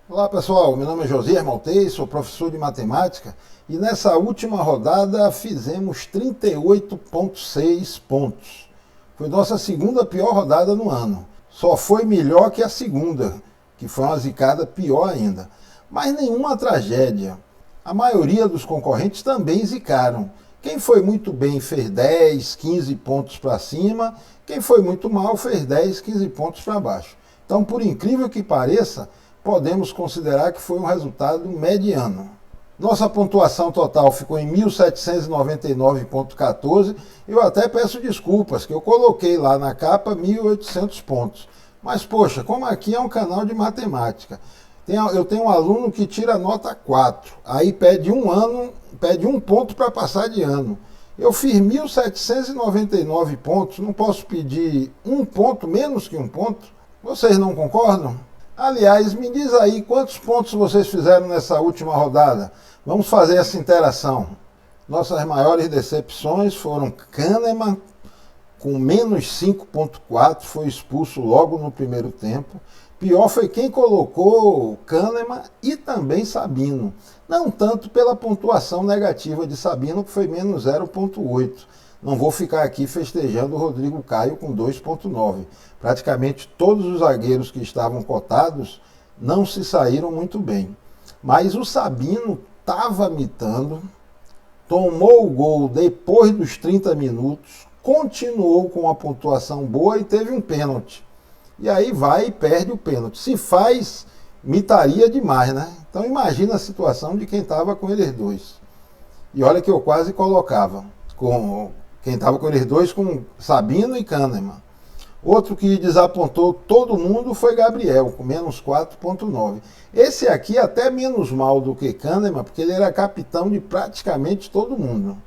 Olá pessoal, meu nome é Josias Maltês, sou professor de matemática e nessa última rodada fizemos 38,6 pontos. Foi nossa segunda pior rodada no ano. Só foi melhor que a segunda, que foi uma zicada pior ainda. Mas nenhuma tragédia. A maioria dos concorrentes também zicaram. Quem foi muito bem fez 10, 15 pontos para cima, quem foi muito mal fez 10, 15 pontos para baixo. Então, por incrível que pareça, podemos considerar que foi um resultado mediano. Nossa pontuação total ficou em 1.799,14. Eu até peço desculpas, que eu coloquei lá na capa 1.800 pontos. Mas, poxa, como aqui é um canal de matemática, eu tenho um aluno que tira nota 4, aí pede um ponto para passar de ano. Eu fiz 1.799 pontos, não posso pedir um ponto, menos que um ponto? Vocês não concordam? Aliás, me diz aí quantos pontos vocês fizeram nessa última rodada. Vamos fazer essa interação. Nossas maiores decepções foram Kahneman, com menos 5,4, foi expulso logo no primeiro tempo. Pior foi quem colocou Kahneman e também Sabino. Não tanto pela pontuação negativa de Sabino, que foi menos 0,8. Não vou ficar aqui festejando o Rodrigo Caio com 2,9. Praticamente todos os zagueiros que estavam cotados não se saíram muito bem. Mas o Sabino estava mitando, tomou o gol depois dos 30 minutos, continuou com uma pontuação boa e teve um pênalti. E aí vai e perde o pênalti. Se faz, mitaria demais, né? Então imagina a situação de quem estava com eles dois. E olha que eu quase colocava com quem estava com eles dois, com Sabino e Kahneman. Outro que desapontou todo mundo foi Gabriel, com menos 4,9. Esse aqui até menos mal do que Kahneman, porque ele era capitão de praticamente todo mundo.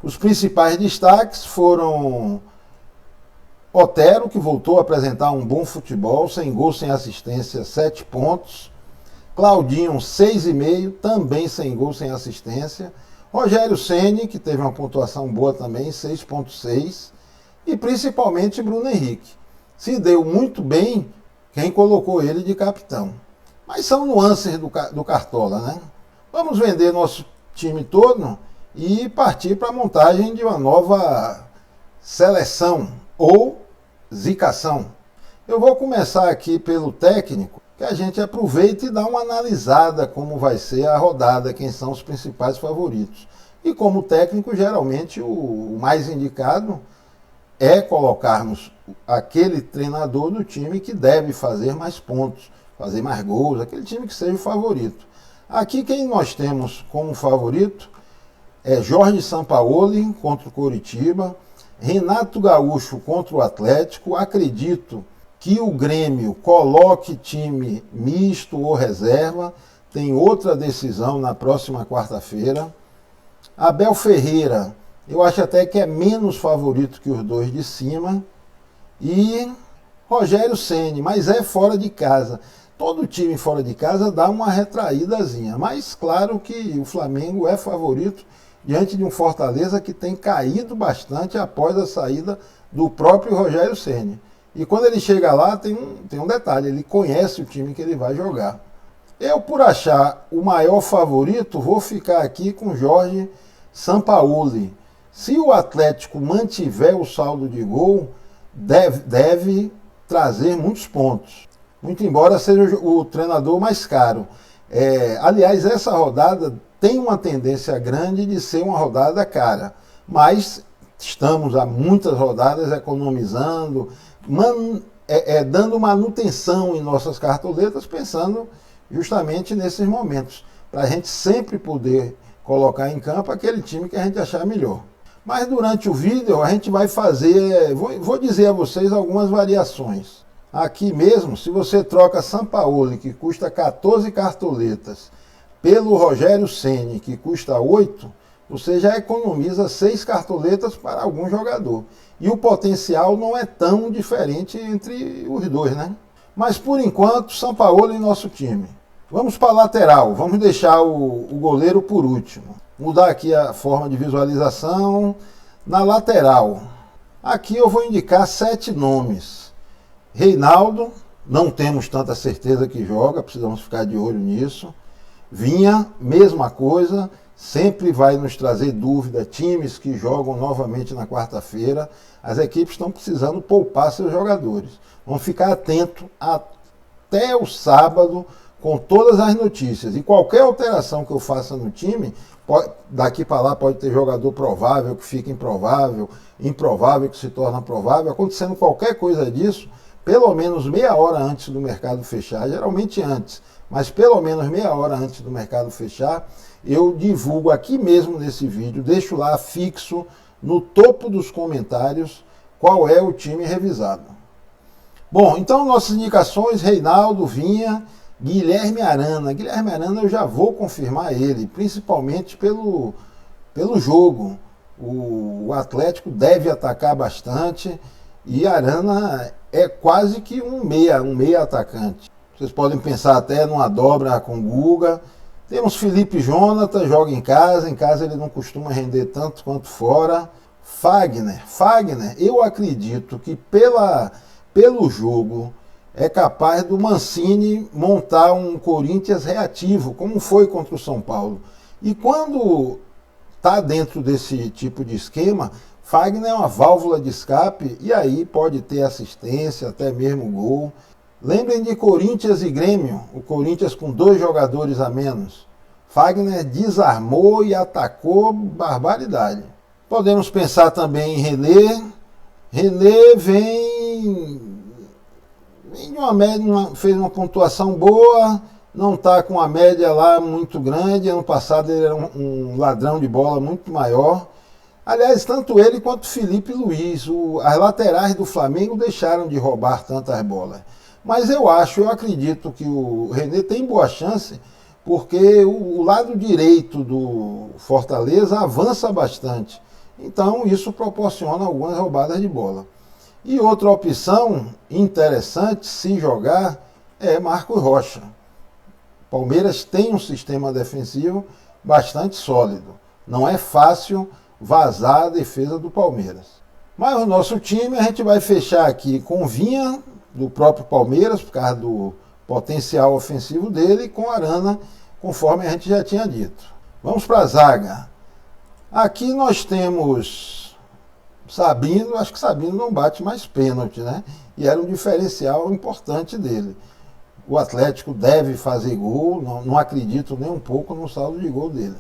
Os principais destaques foram Otero, que voltou a apresentar um bom futebol, sem gol, sem assistência, 7 pontos. Claudinho, 6,5, também sem gol, sem assistência. Rogério Ceni, que teve uma pontuação boa também, 6,6. E principalmente Bruno Henrique. Se deu muito bem quem colocou ele de capitão. Mas são nuances do Cartola, né? Vamos vender nosso time todo e partir para a montagem de uma nova seleção ou zicação. Eu vou começar aqui pelo técnico, que a gente aproveita e dá uma analisada como vai ser a rodada, quem são os principais favoritos. E como técnico, geralmente o mais indicado é colocarmos aquele treinador do time que deve fazer mais pontos, fazer mais gols, aquele time que seja o favorito. Aqui quem nós temos como favorito é Jorge Sampaoli contra o Coritiba, Renato Gaúcho contra o Atlético. Acredito que o Grêmio coloque time misto ou reserva, tem outra decisão na próxima quarta-feira. Abel Ferreira, eu acho até que é menos favorito que os dois de cima. E Rogério Ceni, mas é fora de casa. Todo time fora de casa dá uma retraídazinha. Mas claro que o Flamengo é favorito diante de um Fortaleza que tem caído bastante após a saída do próprio Rogério Ceni. E quando ele chega lá, tem um detalhe, ele conhece o time que ele vai jogar. Eu, por achar o maior favorito, vou ficar aqui com Jorge Sampaoli. Se o Atlético mantiver o saldo de gol, deve trazer muitos pontos. Muito embora seja o treinador mais caro. Aliás, essa rodada tem uma tendência grande de ser uma rodada cara. Mas estamos há muitas rodadas economizando, dando manutenção em nossas cartoletas, pensando justamente nesses momentos, para a gente sempre poder colocar em campo aquele time que a gente achar melhor. Mas durante o vídeo a gente vai fazer, vou dizer a vocês algumas variações. Aqui mesmo, se você troca Sampaoli, que custa 14 cartoletas, pelo Rogério Ceni, que custa 8, você já economiza 6 cartoletas para algum jogador. E o potencial não é tão diferente entre os dois, né? Mas por enquanto, Sampaoli em nosso time. Vamos para a lateral, vamos deixar o goleiro por último. Mudar aqui a forma de visualização. Na lateral, aqui eu vou indicar 7 nomes. Reinaldo, não temos tanta certeza que joga, precisamos ficar de olho nisso. Vinha, mesma coisa, sempre vai nos trazer dúvida, times que jogam novamente na quarta-feira, as equipes estão precisando poupar seus jogadores. Vamos ficar atento até o sábado com todas as notícias. E qualquer alteração que eu faça no time, daqui para lá pode ter jogador provável que fica improvável, improvável que se torna provável. Acontecendo qualquer coisa disso, pelo menos meia hora antes do mercado fechar, geralmente antes, mas pelo menos meia hora antes do mercado fechar, eu divulgo aqui mesmo nesse vídeo, deixo lá fixo no topo dos comentários qual é o time revisado. Bom, então nossas indicações: Reinaldo, Vinha, Guilherme Arana. Guilherme Arana eu já vou confirmar ele, principalmente pelo jogo. O Atlético deve atacar bastante e Arana é quase que um meia atacante. Vocês podem pensar até numa dobra com Guga. Temos Felipe Jonathan, joga em casa ele não costuma render tanto quanto fora. Fagner, eu acredito que pelo jogo é capaz do Mancini montar um Corinthians reativo, como foi contra o São Paulo. E quando está dentro desse tipo de esquema, Fagner é uma válvula de escape e aí pode ter assistência, até mesmo gol. Lembrem de Corinthians e Grêmio, o Corinthians com 2 jogadores a menos. Fagner desarmou e atacou barbaridade. Podemos pensar também em René. René vem de uma média, fez uma pontuação boa, não está com a média lá muito grande. Ano passado ele era um ladrão de bola muito maior. Aliás, tanto ele quanto Felipe Luiz, as laterais do Flamengo deixaram de roubar tantas bolas. Mas eu acredito que o René tem boa chance, porque o lado direito do Fortaleza avança bastante. Então isso proporciona algumas roubadas de bola. E outra opção interessante, se jogar, é Marcos Rocha. Palmeiras tem um sistema defensivo bastante sólido. Não é fácil vazar a defesa do Palmeiras. Mas o nosso time a gente vai fechar aqui com Vinha, do próprio Palmeiras, por causa do potencial ofensivo dele, e com Arana, conforme a gente já tinha dito. Vamos para a zaga. Aqui nós temos Sabino. Acho que Sabino não bate mais pênalti, né? E era um diferencial importante dele. O Atlético deve fazer gol, não acredito nem um pouco no saldo de gol dele.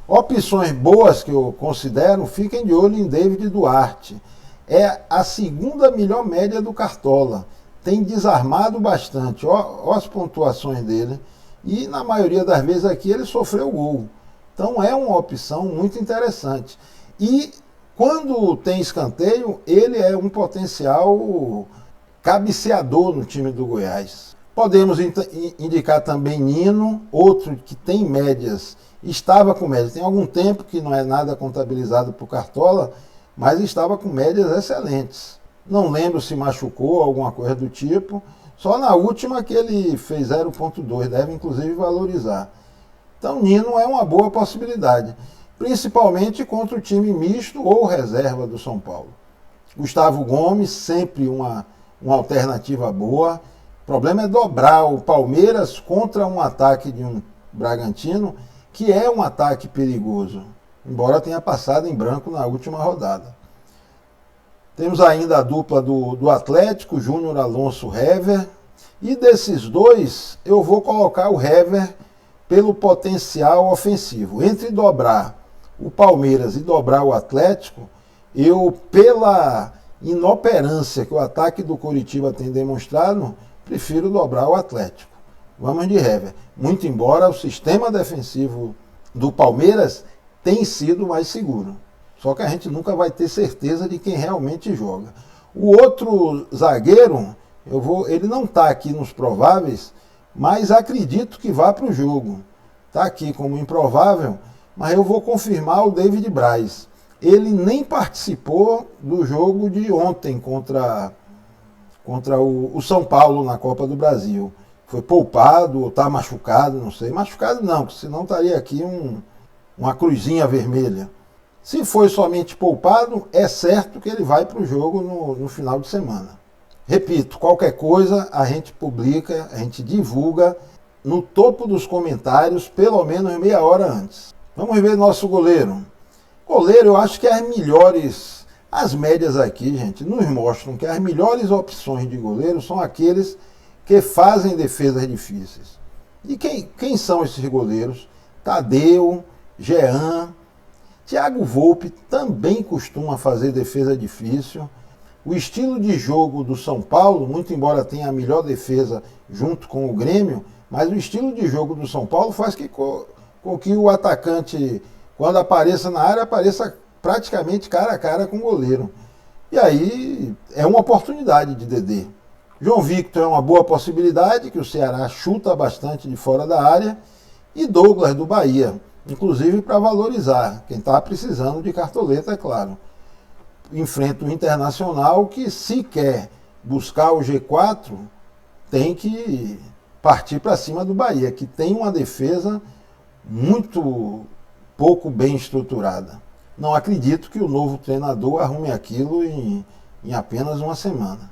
Opções boas que eu considero: fiquem de olho em David Duarte. É a segunda melhor média do Cartola. Tem desarmado bastante. Ó as pontuações dele. E na maioria das vezes aqui ele sofreu gol. Então é uma opção muito interessante. E quando tem escanteio, ele é um potencial cabeceador no time do Goiás. Podemos indicar também Nino, outro que tem médias, estava com médias. Tem algum tempo que não é nada contabilizado por Cartola, mas estava com médias excelentes. Não lembro se machucou, alguma coisa do tipo. Só na última que ele fez 0,2, deve inclusive valorizar. Então Nino é uma boa possibilidade, principalmente contra o time misto ou reserva do São Paulo. Gustavo Gomes, sempre uma alternativa boa. O problema é dobrar o Palmeiras contra um ataque de um Bragantino, que é um ataque perigoso, embora tenha passado em branco na última rodada. Temos ainda a dupla do Atlético, Júnior Alonso, Hever. E desses dois, eu vou colocar o Hever pelo potencial ofensivo. Entre dobrar o Palmeiras e dobrar o Atlético, eu, pela inoperância que o ataque do Coritiba tem demonstrado, prefiro dobrar o Atlético. Vamos de Hever. Muito embora o sistema defensivo do Palmeiras tenha sido mais seguro. Só que a gente nunca vai ter certeza de quem realmente joga. O outro zagueiro, ele não está aqui nos prováveis, mas acredito que vá para o jogo. Está aqui como improvável, mas eu vou confirmar o David Braz. Ele nem participou do jogo de ontem contra o São Paulo na Copa do Brasil. Foi poupado ou está machucado, não sei. Machucado não, porque senão estaria aqui uma cruzinha vermelha. Se foi somente poupado, é certo que ele vai para o jogo no final de semana. Repito, qualquer coisa a gente publica, a gente divulga no topo dos comentários, pelo menos meia hora antes. Vamos ver nosso goleiro. Goleiro, eu acho que as médias aqui, gente, nos mostram que as melhores opções de goleiro são aqueles que fazem defesas difíceis. E quem são esses goleiros? Tadeu, Jean, Thiago Volpe também costuma fazer defesa difícil. O estilo de jogo do São Paulo, muito embora tenha a melhor defesa junto com o Grêmio, mas o estilo de jogo do São Paulo faz com que o atacante, quando apareça na área, apareça praticamente cara a cara com o goleiro. E aí é uma oportunidade de Dedê. João Victor é uma boa possibilidade, que o Ceará chuta bastante de fora da área. E Douglas do Bahia, inclusive para valorizar, quem está precisando de cartoleta, é claro. Enfrenta o Internacional, que se quer buscar o G4, tem que partir para cima do Bahia, que tem uma defesa muito pouco bem estruturada. Não acredito que o novo treinador arrume aquilo em apenas uma semana.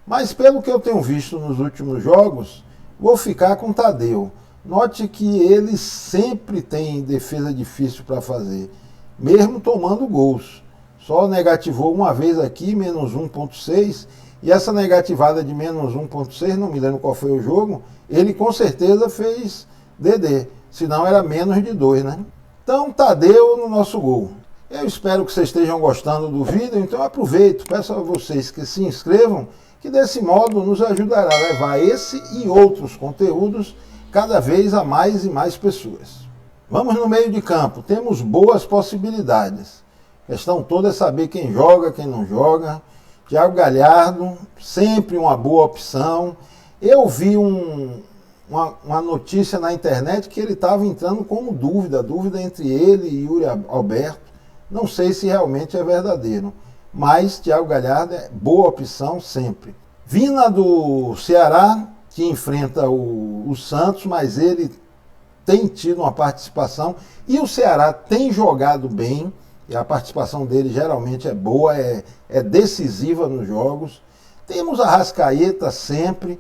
Mas pelo que eu tenho visto nos últimos jogos, vou ficar com o Tadeu. Note que ele sempre tem defesa difícil para fazer, mesmo tomando gols. Só negativou uma vez aqui, menos 1,6, e essa negativada de menos 1,6, não me lembro qual foi o jogo, ele com certeza fez DD, senão era menos de 2, né? Então, Tadeu no nosso gol. Eu espero que vocês estejam gostando do vídeo, então aproveito, peço a vocês que se inscrevam, que desse modo nos ajudará a levar esse e outros conteúdos cada vez a mais e mais pessoas. Vamos no meio de campo, temos boas possibilidades. A questão toda é saber quem joga, quem não joga. Thiago Galhardo, sempre uma boa opção. Eu vi uma notícia na internet que ele estava entrando como dúvida entre ele e Yuri Alberto. Não sei se realmente é verdadeiro, mas Thiago Galhardo é boa opção sempre. Vina do Ceará, que enfrenta o Santos, mas ele tem tido uma participação e o Ceará tem jogado bem, e a participação dele geralmente é boa, é decisiva nos jogos. Temos a Arrascaeta sempre,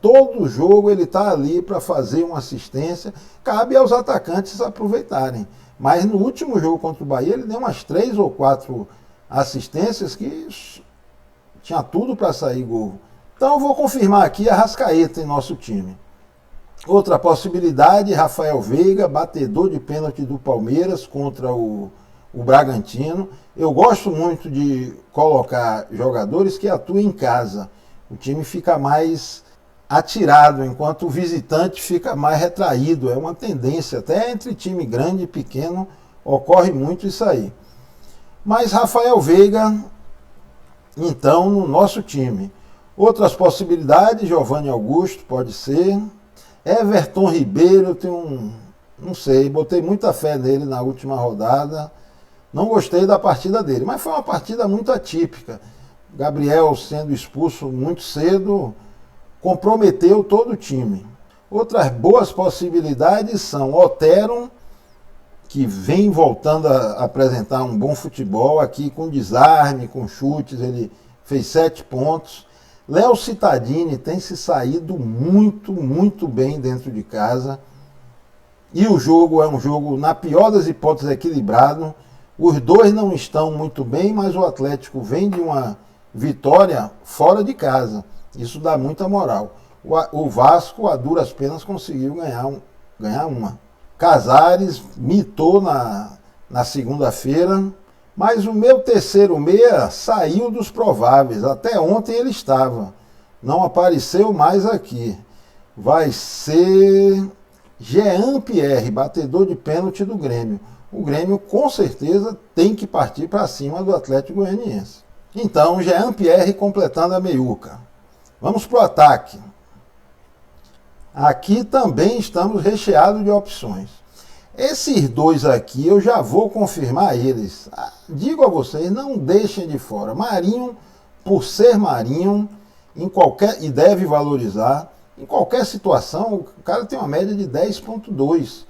todo jogo ele está ali para fazer uma assistência, cabe aos atacantes aproveitarem. Mas no último jogo contra o Bahia ele deu umas 3 ou 4 assistências que tinha tudo para sair gol. Então eu vou confirmar aqui a Arrascaeta em nosso time. Outra possibilidade, Rafael Veiga, batedor de pênalti do Palmeiras contra o Bragantino. Eu gosto muito de colocar jogadores que atuem em casa. O time fica mais atirado, enquanto o visitante fica mais retraído. É uma tendência, até entre time grande e pequeno, ocorre muito isso aí. Mas Rafael Veiga, então, no nosso time. Outras possibilidades, Giovanni Augusto, pode ser. Everton Ribeiro, eu tenho não sei, botei muita fé nele na última rodada. Não gostei da partida dele, mas foi uma partida muito atípica. Gabriel sendo expulso muito cedo, comprometeu todo o time. Outras boas possibilidades são Otero, que vem voltando a apresentar um bom futebol aqui com desarme, com chutes, ele fez 7 pontos. Léo Cittadini tem se saído muito, muito bem dentro de casa. E o jogo é um jogo, na pior das hipóteses, equilibrado. Os dois não estão muito bem, mas o Atlético vem de uma vitória fora de casa. Isso dá muita moral. O Vasco, a duras penas, conseguiu ganhar uma. Casares mitou na segunda-feira, mas o meu terceiro meia saiu dos prováveis. Até ontem ele estava. Não apareceu mais aqui. Vai ser Jean Pierre, batedor de pênalti do Grêmio. O Grêmio com certeza tem que partir para cima do Atlético Goianiense. Então, Jean Pierre completando a meiuca. Vamos para o ataque. Aqui também estamos recheados de opções. Esses dois aqui eu já vou confirmar eles. Digo a vocês, não deixem de fora. Marinho, por ser Marinho, e deve valorizar, em qualquer situação, o cara tem uma média de 10,2.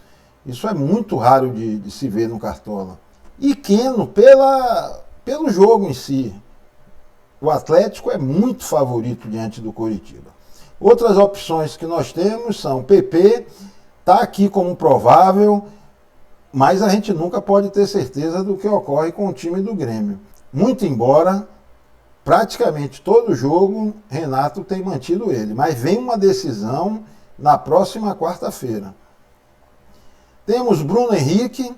Isso é muito raro de se ver no Cartola. E Keno, pelo jogo em si. o Atlético é muito favorito diante do Coritiba. Outras opções que nós temos são PP, está aqui como provável, mas a gente nunca pode ter certeza do que ocorre com o time do Grêmio. Muito embora, praticamente todo jogo, Renato tem mantido ele, mas vem uma decisão na próxima quarta-feira. Temos Bruno Henrique,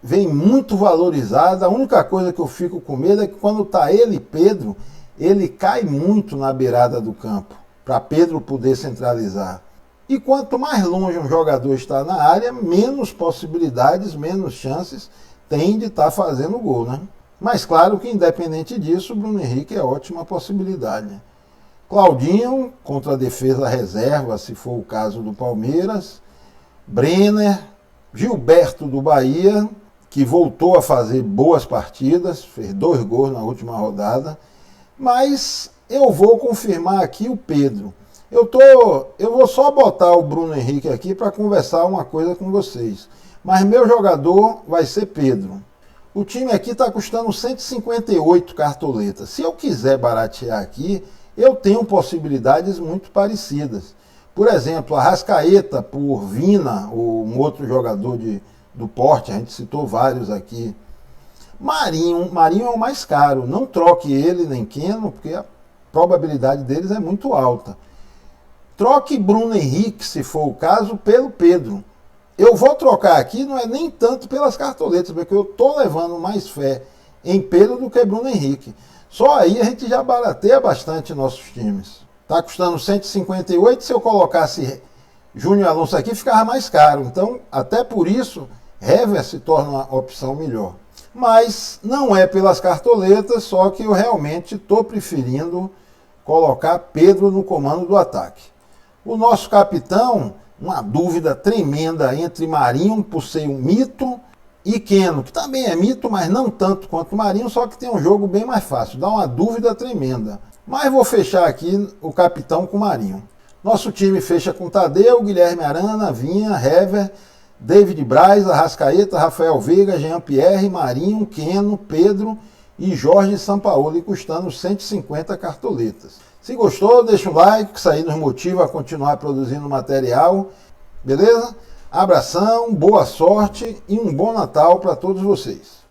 vem muito valorizado. A única coisa que eu fico com medo é que quando está ele e Pedro, ele cai muito na beirada do campo, para Pedro poder centralizar. E quanto mais longe um jogador está na área, menos possibilidades, menos chances tem de estar fazendo gol, né? Mas claro que independente disso, o Bruno Henrique é ótima possibilidade, né? Claudinho contra a defesa reserva, se for o caso do Palmeiras. Brenner, Gilberto do Bahia, que voltou a fazer boas partidas, fez 2 gols na última rodada. Mas eu vou confirmar aqui o Pedro. Eu vou só botar o Bruno Henrique aqui para conversar uma coisa com vocês. Mas meu jogador vai ser Pedro. O time aqui está custando 158 cartoletas. Se eu quiser baratear aqui, eu tenho possibilidades muito parecidas. Por exemplo, Arrascaeta por Vina, ou um outro jogador do porte, a gente citou vários aqui. Marinho é o mais caro. Não troque ele nem Keno, porque a probabilidade deles é muito alta. Troque Bruno Henrique, se for o caso, pelo Pedro. Eu vou trocar aqui, não é nem tanto pelas cartoletas, porque eu estou levando mais fé em Pedro do que Bruno Henrique. Só aí a gente já barateia bastante nossos times. Está custando 158, se eu colocasse Júnior Alonso aqui, ficava mais caro. Então, até por isso, Hever se torna uma opção melhor. Mas não é pelas cartoletas, só que eu realmente estou preferindo colocar Pedro no comando do ataque. O nosso capitão, uma dúvida tremenda entre Marinho, por ser um mito, e Keno, que também é mito, mas não tanto quanto Marinho, só que tem um jogo bem mais fácil. Dá uma dúvida tremenda. Mas vou fechar aqui o capitão com Marinho. Nosso time fecha com Tadeu, Guilherme Arana, Vinha, Hever, David Braz, Arrascaeta, Rafael Veiga, Jean-Pierre, Marinho, Keno, Pedro e Jorge Sampaoli, custando 150 cartoletas. Se gostou, deixa um like, que isso aí nos motiva a continuar produzindo material. Beleza? Abração, boa sorte e um bom Natal para todos vocês.